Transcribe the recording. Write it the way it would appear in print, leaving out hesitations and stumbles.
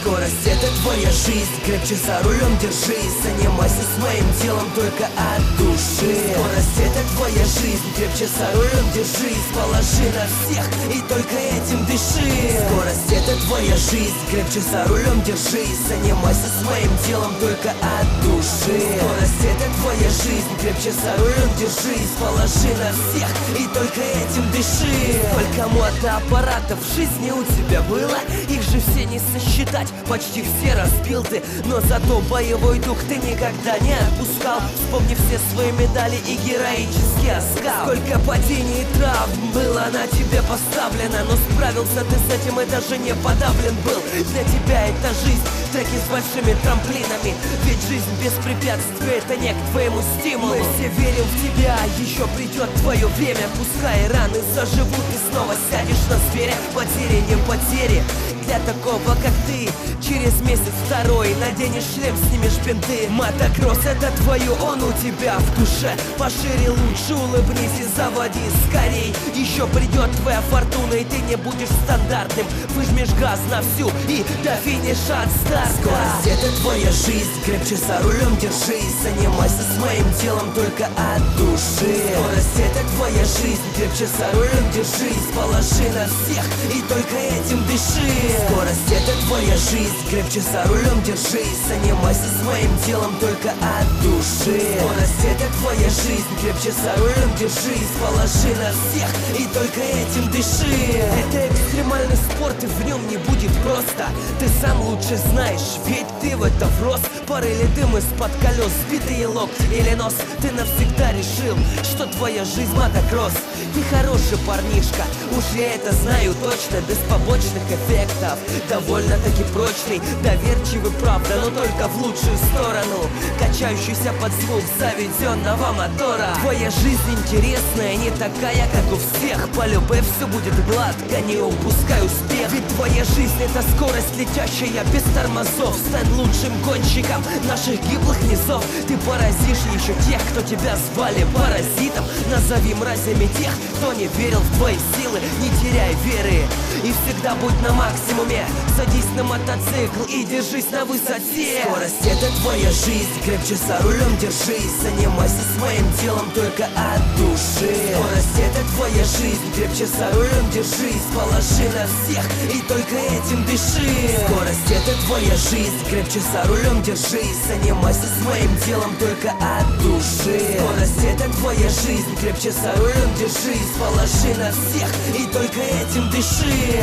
Скорость — это твоя жизнь, крепче за рулем держись. Занимайся своим делом только от души. Скорость — это твоя жизнь, крепче за рулем держись. Положи на всех и только этим дыши. Скорость — это твоя жизнь, крепче за рулем держись. Занимайся своим делом только от души. Скорость — это твоя жизнь, крепче за рулем держись. Положи на всех и только этим дыши. Сколько мотоаппаратов в жизни у тебя было? Их же все не сосчитать, почти все разбил ты. Но зато боевой дух ты никогда не отпускал. Вспомни все свои медали и героический оскал. Сколько падений и травм было на тебе поставлено, но справился ты с этим и даже не подавлен был. Для тебя это жизнь, треки с большими трамплинами. Ведь жизнь без препятствий — это не к твоему стимулу. Мы все верим в тебя, еще придет твое время. Пускай раны заживут, ты снова сядешь на зверя. Потери не потери для такого, как ты. Через месяц-второй наденешь шлем, снимешь бинты. Мотокросс — это твое, он у тебя в душе. Пошире, лучше улыбнись и заводи скорей. Еще придет твоя фортуна, и ты не будешь стандартным. Выжмешь газ на всю и до финиша от старта. Скорость — это твоя жизнь, крепче за рулем держись. Занимайся своим делом только от души. Скорость — это твоя жизнь, крепче за рулем держись. Положи на всех и только этим дыши. Скорость — это твоя жизнь, крепче за рулем держись. Занимайся своим делом только от души. Скорость — это твоя жизнь, крепче за рулем держись. Положи на всех и только этим дыши. Это экстремальный спорт, и в нем не будет просто. Ты сам лучше знаешь, ведь ты в это врос. Пары или дым из-под колес, сбитые локти или нос. Ты навсегда решил, что твоя жизнь мотокросс. Ты хороший парнишка, уж я это знаю точно. Без побочных эффектов, довольно-таки прочный, доверчивый, правда, но только в лучшую сторону. Качающийся под звук заведенного мотора. Твоя жизнь интересная, не такая, как у всех. По любви все будет гладко, не упускай успех. Ведь твоя жизнь — это скорость летящая без тормозов. Стань лучшим гонщиком наших гиблых низов. Ты поразишь еще тех, кто тебя звали паразитом. Назови мразями тех, кто не верил в твои силы. Не теряй веры и всегда будь на максимуме. Садись на мотоцикл и держись на высоте. Скорость — это твоя жизнь, крепче за рулем держись. Занимайся своим делом только от души. Скорость — это твоя жизнь, крепче за рулем держись. Положи на всех и только этим дыши. Скорость — это твоя жизнь, крепче за рулем держись. Занимайся своим делом только от души. Скорость — это твоя жизнь, крепче за рулем держись. Положи на всех и только этим дыши.